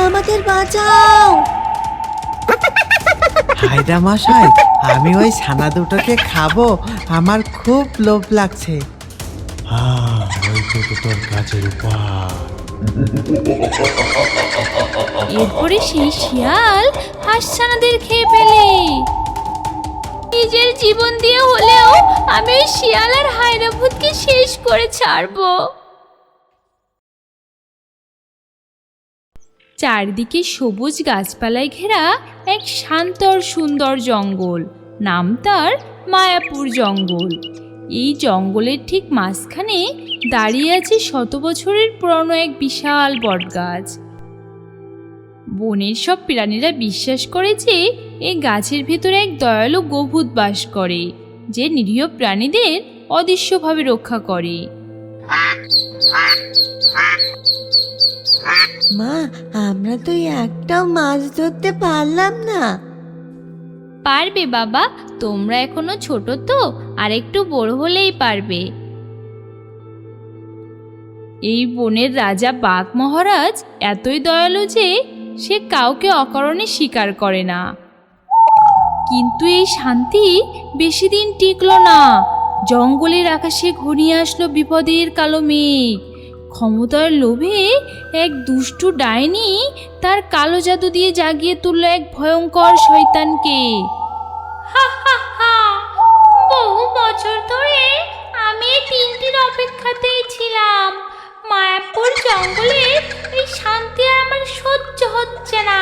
আমাদের বাঁচাও। হায়দা মশাই, আমি ওই ছানা দুটোকে খাবো, আমার খুব লোভ লাগছে। ওই তো তোর কাজের উপায়। এরপরে সেই শিয়াল হাঁসছানাদের খেয়ে ফেলে। নিজের জীবন দিয়ে হলেও আমি ওই শিয়াল আর হায়রা ভূতকে শেষ করে ছাড়বো। চারদিকে সবুজ গাছপালায় ঘেরা এক শান্ত আর সুন্দর জঙ্গল, নাম তার মায়াপুর জঙ্গল। এই জঙ্গলের ঠিক মাঝখানে দাঁড়িয়ে আছে শত বছরের পুরনো এক বিশাল বটগাছ। বনের সব প্রাণীরা বিশ্বাস করে যে এই গাছের ভেতরে এক দয়ালু গোভূত বাস করে, যে নিরীহ প্রাণীদের অদৃশ্যভাবে রক্ষা করে। মা, আমরা তো একটাও মাছ ধরতে পারলাম না। পারবে বাবা, তোমরা এখনো ছোট তো, আর একটু বড় হলেই পারবে। এই বনের রাজা বাঘ মহারাজ এতই দয়ালু যে সে কাউকে অকারণে শিকার করে না। কিন্তু এই শান্তি বেশি দিন টিকলো না। জঙ্গলের আকাশে ঘনিয়ে আসলো বিপদের কালো মেঘ। ক্ষমতার লোভে এক দুষ্টু ডাইনি তার কালো জাদু দিয়ে জাগিয়ে তুলল এক ভয়ঙ্কর শয়তানকে। বহু বছর ধরে আমি এই দিনটির অপেক্ষাতেই ছিলাম। মায়াপুর জঙ্গলের এই শান্তি আর আমার সহ্য হচ্ছে না।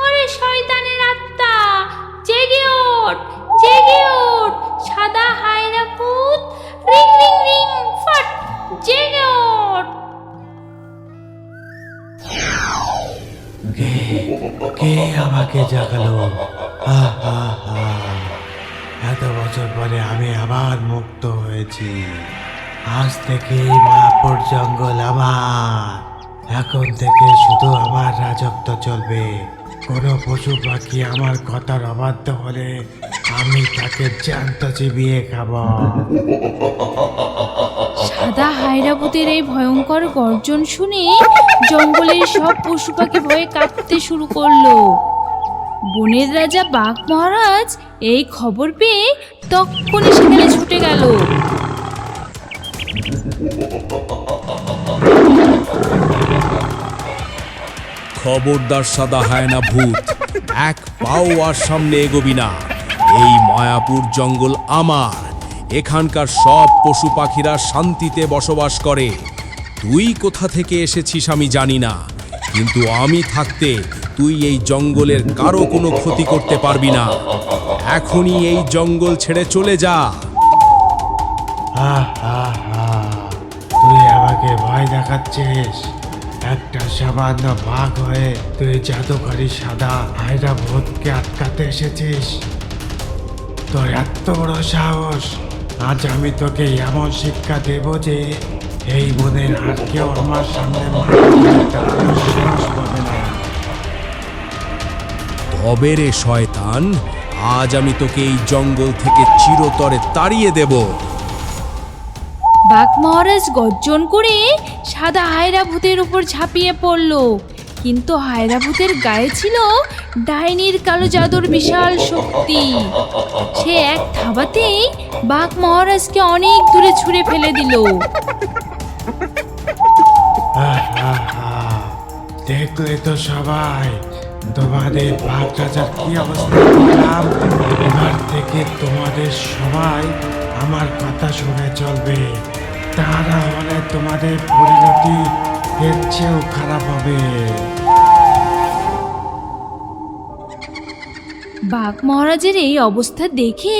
ওরে শয়তানের আত্মা, জেগে ওঠ, জেগে ওঠ। সাদা হায়রা ভূত, রিং রিং রিং ফাট, জেগে ওঠ। কে আমাকে জাগালো? এত বছর পরে আমি আবার মুক্ত হয়েছি। আজ থেকে এই মায়াপুর জঙ্গল আমার। এখন থেকে শুধু আমার রাজত্ব চলবে। কোনো পশু পাখি আমার কথার অবাধ্য হলে আমি তাকে জ্যান্ত চিবিয়ে খাবো। সাদা হায়রাভূতের এই ভয়ঙ্কর গর্জন শুনে জঙ্গলের সব পশু পাখি ভয়ে কাঁপতে শুরু করলো। বনের রাজা বাঘ মহারাজ এই খবর পেয়ে তক্ষুনি সেখানে ছুটে গেল। খবরদার সাদা হায়না ভূত, এক পাও আর সামনে এগোবি না। এই মায়াপুর জঙ্গল আমার। এখানকার সব পশু পাখিরা শান্তিতে বসবাস করে। তুই কোথা থেকে এসেছিস আমি জানি না, কিন্তু আমি থাকতে তুই এই জঙ্গলের কারো কোনো ক্ষতি করতে পারবি না। এখনই এই জঙ্গল ছেড়ে চলে যা। তুই আমাকে ভয় দেখাচ্ছিস? একটা সামান্য বাঘ হয়ে তুই জাদুকরি সাদা হায়রা ভূতকে আটকাতে এসেছিস? তোর এত বড় সাহস! আজ আমি তোকে এমন শিক্ষা দেব যে এই বনের আর কেউ আমার সামনে দাঁড়ানোর সাহস পাবে না। তবে রে শয়তান, আজ আমি তোকে এই জঙ্গল থেকে চিরতরে তাড়িয়ে দেব। বাঘ মহারাজ গর্জন করে সাদা হায়রাভূতের উপর ঝাঁপিয়ে পড়ল, কিন্তু হায়রাভূতের গায়ে ছিল ডাইনির কালো জাদুর বিশাল শক্তি। সে এক থাবাতেই বাঘ মহারাজকে অনেক দূরে ছুঁড়ে ফেলে দিল। দেখলে তো সবাই, তোমাদের বাঘ রাজার কি অবস্থা করলাম। এবার থেকে তোমাদের সবাই আমার কথা শুনে চলবে, তা না হলে তোমাদের পরিণতি এর চেয়েও খারাপ হবে। বাঘ মহারাজের এই অবস্থা দেখে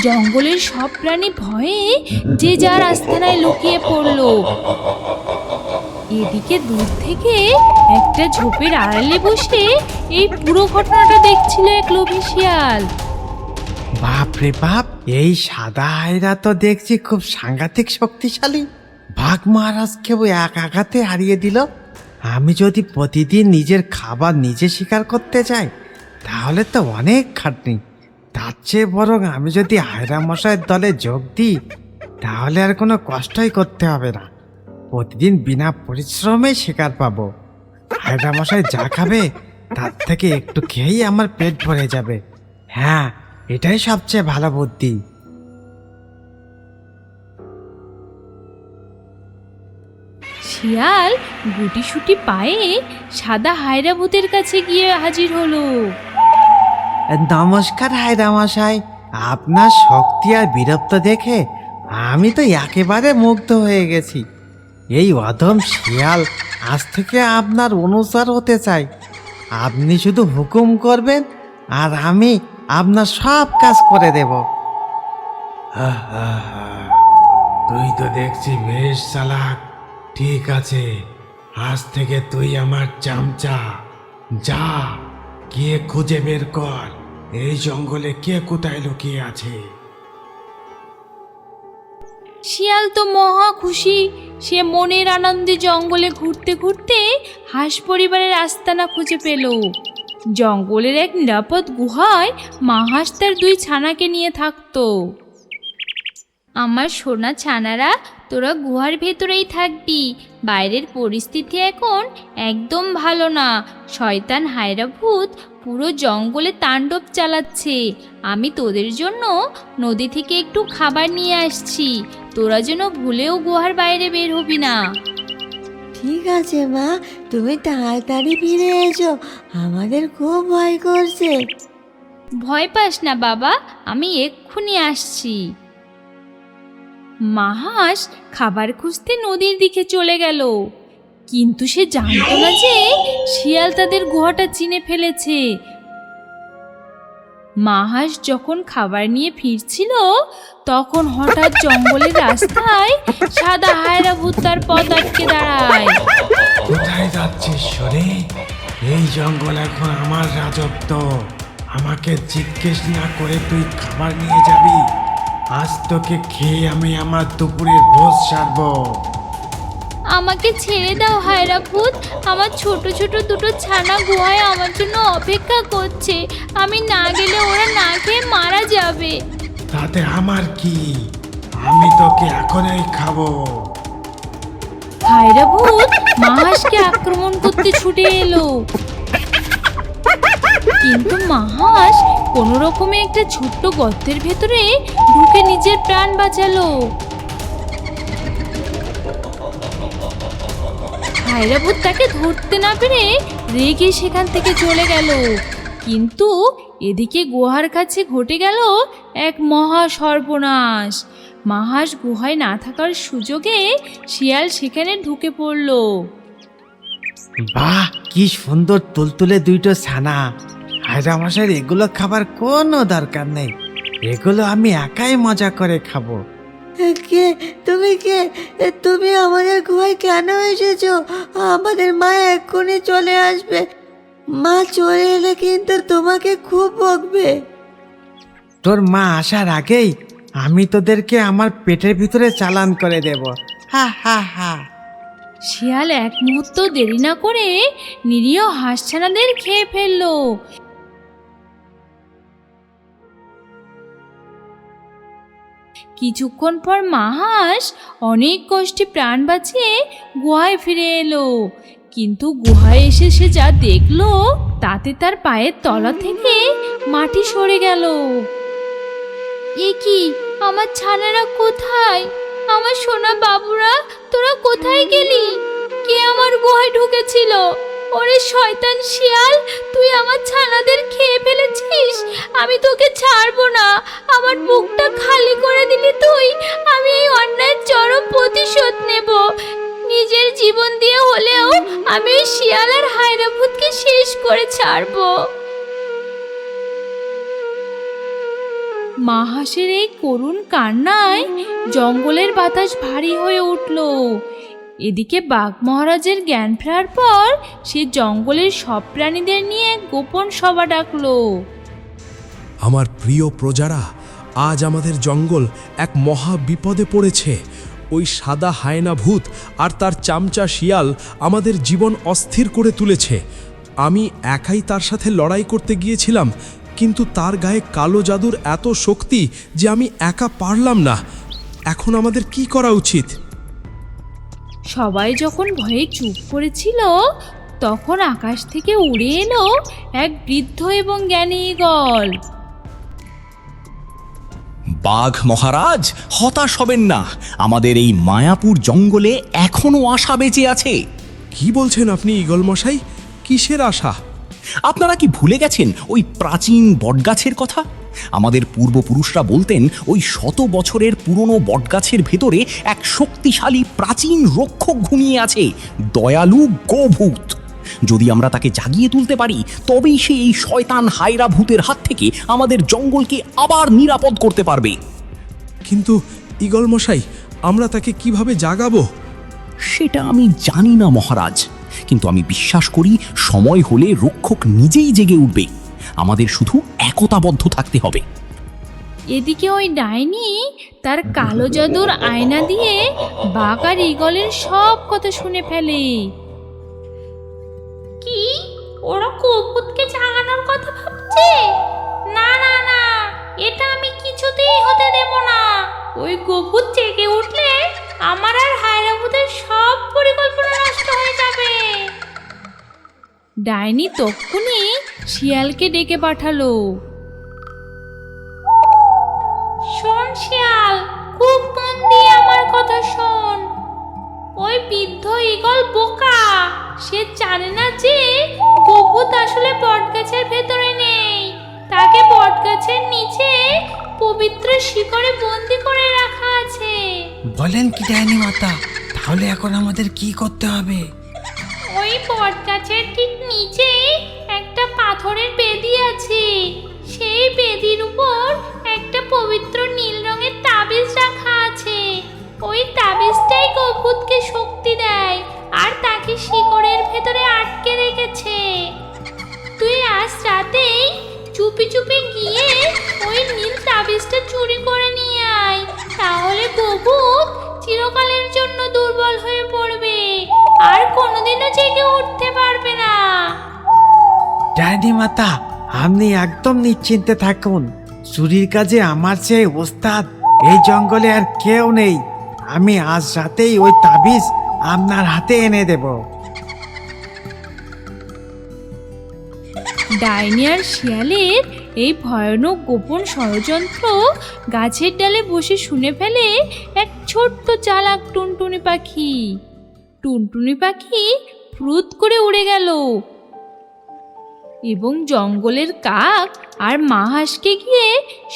জঙ্গলের সব প্রাণী ভয়ে যে যার আস্তানায় লুকিয়ে পড়ল। এদিকে দূর থেকে একটা ঝোপের আড়ালে বসে এই পুরো ঘটনাটা দেখছিল এক লোভী শিয়াল। বাপ রে বাপ, এই সাদা হায়রা তো দেখছি খুব সাংঘাতিক শক্তিশালী। বাঘ মহারাজকেও এক আঘাতে হারিয়ে দিল। আমি যদি প্রতিদিন নিজের খাবার নিজে শিকার করতে যাই তাহলে তো অনেক খাটনি। তার চেয়ে বরং আমি যদি হায়রা মশাইয়ের দলে যোগ দিই তাহলে আর কোনো কষ্টই করতে হবে না। প্রতিদিন বিনা পরিশ্রমে শিকার পাবো। হায়দা মশাই যা খাবে তার থেকে একটু খেয়েই আমার পেট ভরে যাবে। হ্যাঁ, এটাই সবচেয়ে ভালো বুদ্ধি। শিয়াল গুটিসুটি পায়ে সাদা হায়রা ভূতের কাছে গিয়ে হাজির হলো। নমস্কার হায়দা মশাই, আপনার শক্তি আর বীরত্ব দেখে আমি তো একেবারে মুগ্ধ হয়ে গেছি। এই অধম শিয়াল আজ থেকে আপনার অনুসার হতে চাই। আপনি শুধু হুকুম করবেন আর আমি আপনার সব কাজ করে দেব। তুই তো দেখছি বেশ চালাক। ঠিক আছে, আজ থেকে তুই আমার চামচা। যা, গিয়ে খুঁজে বের কর এই জঙ্গলে কে কোথায় লুকিয়ে আছে। শিয়াল তো মহা খুশি। সে মনের আনন্দে জঙ্গলে ঘুরতে ঘুরতে হাঁস পরিবারের আস্তানা খুঁজে পেল। জঙ্গলের এক নিরাপদ গুহায় মা হাঁস তার 2 ছানাকে নিয়ে থাকতো। আমার সোনা ছানারা, তোরা গুহার ভেতরেই থাকবি। বাইরের পরিস্থিতি এখন একদম ভালো না। শয়তান হায়রা ভূত পুরো জঙ্গলে তাণ্ডব চালাচ্ছে। আমি তোদের জন্য নদী থেকে একটু খাবার নিয়ে আসছি। তোরা যেন ভুলেও গুহার বাইরে বের হবি না। ঠিক আছে মা, তুমি তাড়াতাড়ি ফিরে এসো, আমাদের খুব ভয় করছে। ভয় পাস না বাবা, আমি এক্ষুনি আসছি। মা হাঁস খাবার খুঁজতে নদীর দিকে চলে গেল, কিন্তু সে জানতো না যে শিয়াল তাদের গুহাটা চিনে ফেলেছে। মা হাঁস যখন খাবার নিয়ে ফিরছিল তখন হঠাৎ জঙ্গলের রাস্তায় সাদা হায়রা ভূত তার পথ আটকে দাঁড়ায়। কোথায় যাচ্ছিস শোনে? এই জঙ্গল এখন আমার রাজত্ব। আমাকে জিজ্ঞেস না করে তুই খাবার নিয়ে যাবি? আজ তোকে খেয়ে আমি আমার দুপুরের ভোজ সারবো। আমাকে ছেড়ে দাও হায়রা ভূত, আমার ছোট ছোট 2 ছানা গুহায় আমার জন্য অপেক্ষা করছে। আমি না গেলে ওরা না খেয়ে মারা যাবে। তাতে আমার কি? আমি তোকে এখনই খাবো। হায়রা ভূত মা হাঁসকে আক্রমণ করতে ছুটে এলো, কিন্তু মা হাঁস কোনো রকমে একটা ছোট্ট গর্তের ভেতরে ঢুকে নিজের প্রাণ বাঁচালো। হায়রা ভূত তাকে ধরতে না পেরে রেগে সেখান থেকে চলে গেল। কিন্তু এদিকে গুহার কাছে ঘটে গেল এক মহা সর্বনাশ। মা হাঁস গুহায় না থাকার সুযোগে শিয়াল সেখানে ঢুকে পড়ল। বাহ, কি সুন্দর তুলতুলে 2টো ছানা! হায়দা মশাইয়ের এগুলো খাবার কোনো দরকার নেই, এগুলো আমি একাই মজা করে খাবো। কে তুমি? কে তুমি? আমাদের গুহায় কেন এসেছো? আমাদের মা এক্ষুনি চলে আসবে। মা চলে এলে কিন্তু তোমাকে খুব বকবে। তোর মা আসার আগেই আমি তোদেরকে আমার পেটের ভিতরে চালান করে দেব। হা হা হা। শিয়াল এক মুহূর্ত দেরি না করে নিরীহ হাঁসছানাদের খেয়ে ফেললো। কিছুক্ষণ পর মা হাঁস অনেক কষ্টে প্রাণ বাঁচিয়ে গুহায় ফিরে এলো, কিন্তু গুহায় এসে সে যা দেখলো তাতে তার পায়ের তলা থেকে মাটি সরে গেল। এ কি, আমার ছানারা কোথায়? আমার সোনা বাবুরা, তোরা কোথায় গেলি? কে আমার গুহায় ঢুকেছিল? ওরে শয়তান শিয়াল, তুই আমার ছানাদের খেয়ে ফেলেছিস। আমি তোকে ছাড়বো না। আমার বুকটা খালি করে দিলি তুই। আমি এই অন্যায়ের চরম প্রতিশোধ নেব। নিজের জীবন দিয়ে হলেও আমি ওই শিয়াল আর হায়রা ভূতকে শেষ করে ছাড়বো। মা হাঁসের এই করুণ কান্নায় জঙ্গলের বাতাস ভারী হয়ে উঠল। এদিকে বাঘ মহারাজের জ্ঞান ফেরার পর সে জঙ্গলের সব প্রাণীদের নিয়ে গোপন সভা ডাকলো। আমার প্রিয় প্রজারা, আজ আমাদের জঙ্গল এক মহা বিপদে পড়েছে। ওই সাদা হায়না ভূত আর তার চামচা শিয়াল আমাদের জীবন অস্থির করে তুলেছে। আমি একাই তার সাথে লড়াই করতে গিয়েছিলাম, কিন্তু তার গায়ে কালো জাদুর এত শক্তি যে আমি একা পারলাম না। এখন আমাদের কি করা উচিত? সবাই যখন ভয়ে চুপ করেছিল তখন আকাশ থেকে উড়ে এলো এক বৃদ্ধ এবং জ্ঞানী ঈগল। বাঘ মহারাজ, হতাশ হবেন না, আমাদের এই মায়াপুর জঙ্গলে এখনো আশা বেঁচে আছে। কি বলছেন আপনি ঈগল মশাই? কিসের আশা? আপনারা কি ভুলে গেছেন ওই প্রাচীন বটগাছের কথা? আমাদের পূর্বপুরুষরা বলতেন ওই 100 বছরের পুরনো বটগাছের ভেতরে এক শক্তিশালী প্রাচীন রক্ষক ঘুমিয়ে আছে, দয়ালু গোভূত। যদি আমরা তাকে জাগিয়ে তুলতে পারি তবেই সে এই শয়তান হায়রা ভূতের হাত থেকে আমাদের জঙ্গলকে আবার নিরাপদ করতে পারবে। কিন্তু ঈগল মশাই, আমরা তাকে কিভাবে জাগাবো? সেটা আমি জানি না মহারাজ, কিন্তু আমি বিশ্বাস করি সময় হলে রক্ষক নিজেই জেগে উঠবে। আমাদের শুধু একতাবদ্ধ থাকতে হবে। এদিকে ওই ডাইনি তার কালো জাদুর আয়না দিয়ে বাঘ আর ঈগলের সব কথা শুনে ফেলে। কি, ওরা কবুতরকে জাগানোর কথা ভাবছে? না না না, এটা আমি কিছুতেই হতে দেব না। ওই কবুতর জেগে উঠলে আমার আর হায়রাভূতের সব পরিকল্পনা নষ্ট হয়ে যাবে। ডাইনি তক্ষুনি শিয়ালকে ডেকে পাঠালো। শোন শিয়াল, খুব মন দিয়ে আমার কথা শোন। ওই বৃদ্ধ ঈগল বোকা, সে জানে না যে কবুতর আসলে বটগাছের ভেতরে নেই। তাকে বটগাছের নিচে পবিত্র শিকড়ে বন্দি করে রাখা আছে। বলেন কি ডাইনি মাতা? তাহলে এখন আমাদের কি করতে হবে? ওই বটগাছের ঠিক নিচে একটা পাথরের বেদি আছে। সেই বেদির উপর একটা পবিত্র নীল রঙের তাবিজ রাখা আছে। ওই তাবিজটাই কবুতরকে শক্তি দেয় আর তাকে শিকড়ের ভেতরে আটকে রেখেছে। তুই আজ রাতেই চুপি চুপি গিয়ে ওই নীল তাবিজটা চুরি করে নিয়ে আয়, তাহলে কবুতর চিরকালের জন্য দুর্বল হয়ে পড়বে আর কোনোদিনও জেগে উঠতে পারবে না। ডাইনি মাতা, আপনি একদম নিশ্চিন্তে থাকুন। চুরির কাজে আমার চেয়ে ওস্তাদ এই জঙ্গলে আর কেউ নেই। আমি আজ রাতেই ওই তাবিজ আপনার হাতে এনে দেব। ডাইনি আর শিয়ালের এই ভয়ানক গোপন ষড়যন্ত্র গাছের ডালে বসে শুনে ফেলে এক ছোট্ট চালাক টুনটুনি পাখি। টুনটুনি পাখি ফুরুত করে উড়ে গেল এবং জঙ্গলের কাক আর মা হাঁসকে গিয়ে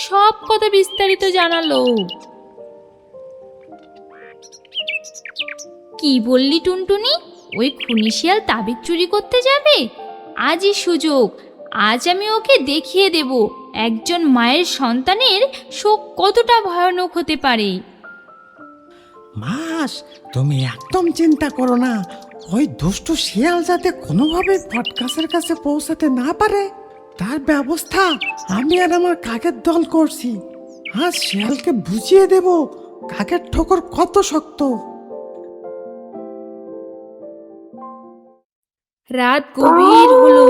সব কথা বিস্তারিত জানালো। কি বললি টুনটুনি? ওই খুনি শিয়াল তাবিজ চুরি করতে যাবে? আজই সুযোগ। আজ আমি ওকে দেখিয়ে দেব একজন মায়ের সন্তানের শোক কতটা ভয়ানক হতে পারে। মাস, তুমি একদম চিন্তা করো না। ওই দুষ্টু শিয়াল যাতে কোনোভাবে বটগাছের কাছে পৌঁছাতে না পারে তার ব্যবস্থা আমি আর আমার কাকের দল করছি। আজ শিয়ালকে বুঝিয়ে দেব কাকের ঠোকর কত শক্ত। রাত গভীর হলো।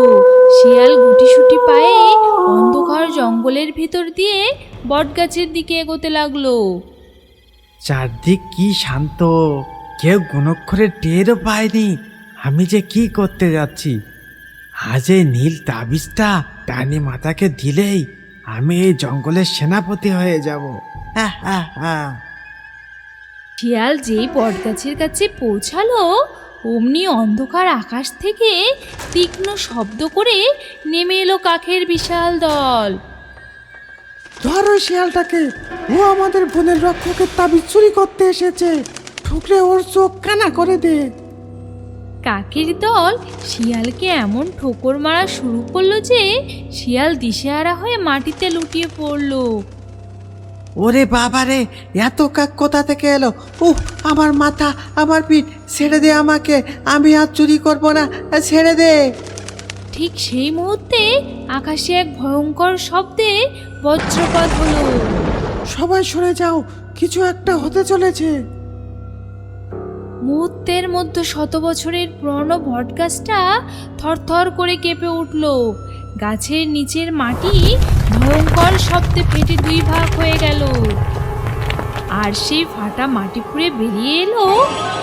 শিয়াল গুটিসুটি পায়ে অন্ধকার জঙ্গলের ভিতর দিয়ে বটগাছের দিকে এগোতে লাগলো। চারদিক কি শান্ত, কেউ গুণক্ষরে টেরও পায়নি আমি যে কি করতে যাচ্ছি। আজ এই নীল তাবিজটা ডাইনি মাতাকে দিলেই আমি এই জঙ্গলের সেনাপতি হয়ে যাব। শিয়াল যেই বটগাছের কাছে পৌঁছালো অমনি অন্ধকার আকাশ থেকে তীক্ষ্ণ শব্দ করে নেমে এলো কাকের বিশাল দল। ধরো শিয়ালটাকে, ও আমাদের বনের রক্ষকের তাবিজ চুরি করতে এসেছে। ঠুকরে ওর চোখ কানা করে দে। কাকের দল শিয়ালকে এমন ঠোকর মারা শুরু করলো যে শিয়াল দিশেহারা হয়ে মাটিতে লুটিয়ে পড়লো। ওরে বাবারে, এত কাক কোথা থেকে এলো? উহ, আমার মাথা, আমার পিঠ, ছেড়ে দে আমাকে। আমি আর চুরি করবো না, ছেড়ে দে। ঠিক সেই মুহূর্তে আকাশে এক ভয়ঙ্কর শব্দে বজ্রপাত হলো। সবাই সরে যাও, কিছু একটা হতে চলেছে। মুহূর্তের মধ্যে 100 বছরের পুরনো বটগাছটা থরথর করে কেঁপে উঠল। গাছের নিচের মাটি ভয়ঙ্কর শব্দে ফেটে 2 ভাগ হয়ে গেল। আর সেই ফাটা মাটি পুড়ে বেরিয়ে এলো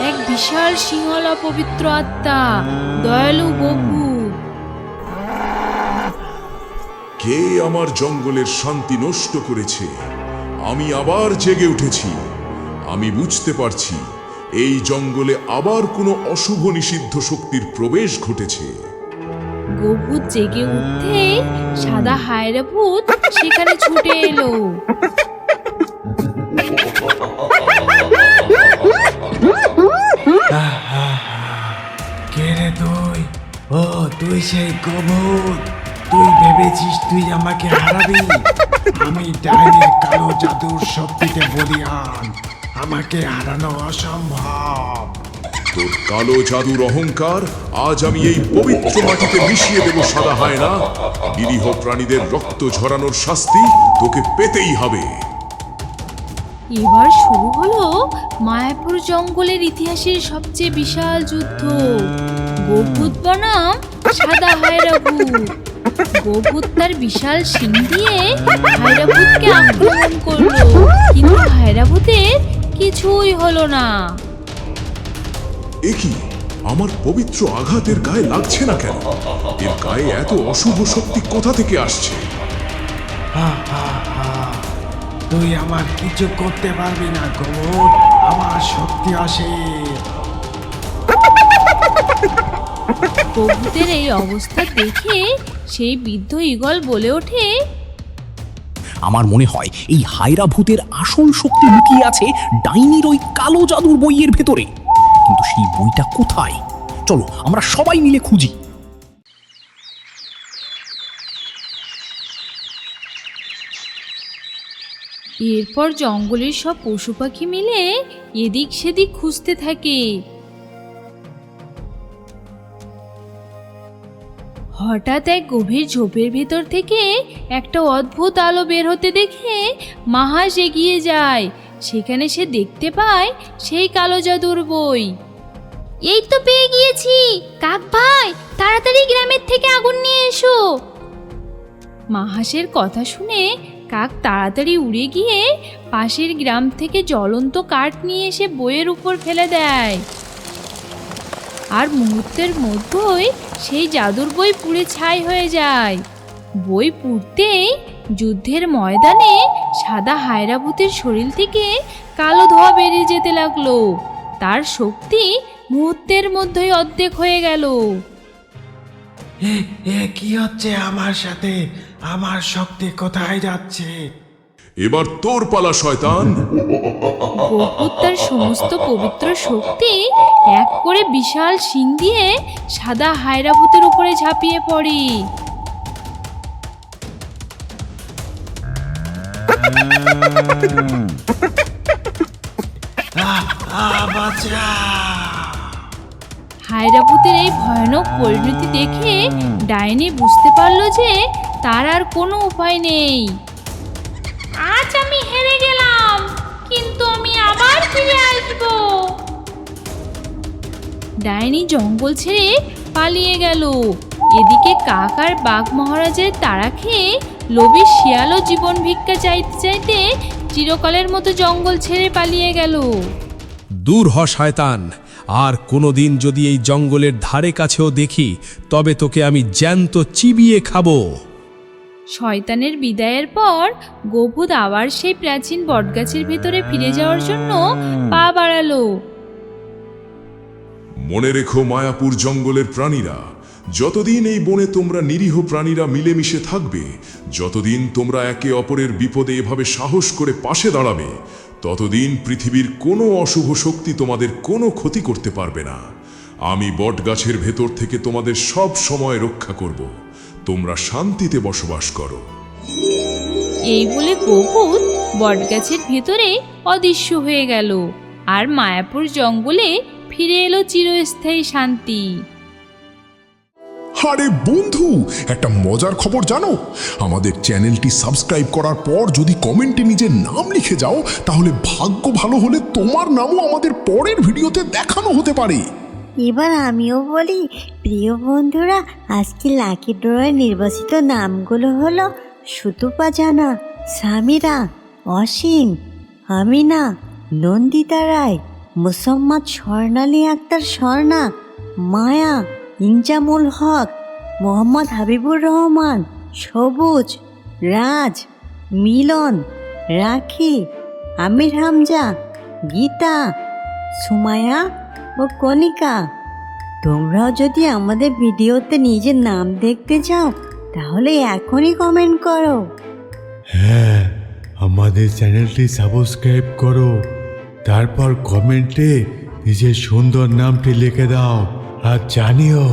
এক বিশাল সিংহলা পবিত্র আত্মা, দয়ালু গভূত। কে আমার জঙ্গলের শান্তি নষ্ট করেছে? আমি আবার জেগে উঠেছি। আমি বুঝতে পারছি এই জঙ্গলে আবার কোনো অশুভ নিষিদ্ধ শক্তির প্রবেশ ঘটেছে। গভূত জেগে উঠতে সাদা হায়রা ভূত সেখানে ছুটে এলো। কে রে তুই? ও তুই সেই গভূত? তুই ভেবেছিস তুই আমাকে হারাবি? আমি ডাইনির কালো জাদুর শক্তিতে বলীয়ান, আমাকে হারানো অসম্ভব। তোর কালো জাদুর অহংকার আজ আমি এই পবিত্র মাটিতে মিশিয়ে দেব সাদা হায়না। নিরীহ প্রাণীদের রক্ত ঝরানোর শাস্তি তোকে পেতেই হবে। এবার শুরু হলো মায়াপুর জঙ্গলের ইতিহাসের সবচেয়ে বিশাল যুদ্ধ, গভূত বনাম সাদা হায়রা ভূত। গভূত তার বিশাল শিং দিয়ে হায়রা ভূতকে আক্রমণ করলো, কিন্তু হায়রা ভূতের কিছুই হলো না। এ কি? আমার পবিত্র আঘাতের গায়ে লাগছে না কেন? এর গায়ে এত অশুভ শক্তি কোথা থেকে আসছে? তুই আমার কিছু করতে পারবি না গভূত, আমার শক্তি আসে। গভূতের এই অবস্থা দেখে সেই বৃদ্ধ ঈগল বলে ওঠে, আমার মনে হয় এই হায়রা ভূতের আসল শক্তি লুকিয়ে আছে ডাইনির ওই কালো জাদুর বইয়ের ভেতরে। কিন্তু সেই বইটা কোথায়? চলো আমরা সবাই মিলে খুঁজি। এরপর জঙ্গলের সব পশু পাখি মিলে এদিক সেদিক খুঁজতে থাকে। হঠাৎ এক গভীর ঝোপের ভেতর থেকে একটা অদ্ভুত আলো বের হতে দেখে মাহাস এগিয়ে যায়। সেখানে সে দেখতে পায় সেই কালো জাদুর বই। এই তো পেয়ে গিয়েছি কাক ভাই, তাড়াতাড়ি গ্রামের থেকে আগুন নিয়ে এসো। মাহাসের কথা শুনে কাক তাড়াতাড়ি উড়ে গিয়ে পাশের গ্রাম থেকে জ্বলন্ত কাঠ নিয়ে এসে বইয়ের উপর ফেলে দেয়। আর মুহূর্তের মধ্যেই সেই জাদুর বই পুড়ে ছাই হয়ে যায়। বই পুড়তেই যুদ্ধের ময়দানে সাদা হায়রা ভূতের শরীর থেকে কালো ধোঁয়া বেরিয়ে যেতে লাগলো। তার শক্তি মুহূর্তের মধ্যেই অর্ধেক হয়ে গেল। এ কি হচ্ছে আমার সাথে? আমার শক্তি কোথায় যাচ্ছে? এবার তোর পালা শয়তান। গভূত তার সমস্ত পবিত্র শক্তি এক করে বিশাল শিং দিয়ে সাদা হায়রা ভূতের উপরে ঝাঁপিয়ে পড়ে। বাঁচা! হায়রা ভূতের এই ভয়ানক পরিণতি দেখে ডাইনি বুঝতে পারল যে তার আর কোনো উপায় নেই। আজ আমি হেরে গেলাম, কিন্তু আমি আবার ফিরে আসব। ডাইনি জঙ্গল ছেড়ে পালিয়ে গেল। এদিকে কাক আর বাঘ মহারাজের তাড়া খেয়ে লোভী শিয়ালও জীবন ভিক্ষা চাইতে চাইতে চিরকালের মতো জঙ্গল ছেড়ে পালিয়ে গেল। দূর হ শয়তান, আর কোনোদিন যদি এই জঙ্গলের ধারে কাছেও দেখি তবে তোকে আমি জ্যান্ত চিবিয়ে খাবো। শয়তানের বিদায়ের পর গভূত আবার সেই প্রাচীন বটগাছের ভেতরে ফিরে যাওয়ার জন্য পা বাড়ালো। মনে রেখো মায়াপুর জঙ্গলের প্রাণীরা, যতদিন এই বনে তোমরা নিরীহ প্রাণীরা মিলেমিশে থাকবে, যতদিন তোমরা একে অপরের বিপদে এভাবে সাহস করে পাশে দাঁড়াবে, ততদিন পৃথিবীর কোনো অশুভ শক্তি তোমাদের কোনো ক্ষতি করতে পারবে না। আমি বটগাছের ভেতর থেকে তোমাদের সব সময় রক্ষা করব। তোমরা শান্তিতে বসবাস করো। এই বলে গভূত বটগাছের ভেতরে অদৃশ্য হয়ে গেল, আর মায়াপুর জঙ্গলে ফিরে এলো চিরস্থায়ী শান্তি। আরে বন্ধু, একটা মজার খবর জানো? আমাদের চ্যানেলটি সাবস্ক্রাইব করার পর যদি কমেন্টে নিজের নাম লিখে যাও, তাহলে ভাগ্য ভালো হলে তোমার নামও আমাদের পরের ভিডিওতে দেখানো হতে পারে। এবার আমিও বলি, প্রিয় বন্ধুরা, আজকে লাকি ড্রয়ে নির্বাচিত নামগুলো হলো সুতুপা জানা, সামিরা, অসীম, আমি না নন্দিতা রায়, মোসাম্মদ স্বর্ণালী আক্তার স্বর্ণা, মায়া, ইনজামুল হক, মোহাম্মদ হাবিবুর রহমান, সবুজ, রাজ, মিলন, রাখি, আমির হামজা, গীতা, সুমায়া ও কণিকা। তোমরাও যদি আমাদের ভিডিওতে নিজের নাম দেখতে চাও তাহলে এখনই কমেন্ট করো। হ্যাঁ, আমাদের চ্যানেলটি সাবস্ক্রাইব করো, তারপর কমেন্টে নিজের সুন্দর নামটি লিখে দাও আর জানিও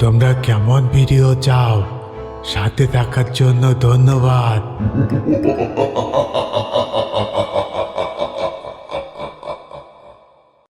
তোমরা কেমন ভিডিও চাও। সাথে থাকার জন্য ধন্যবাদ।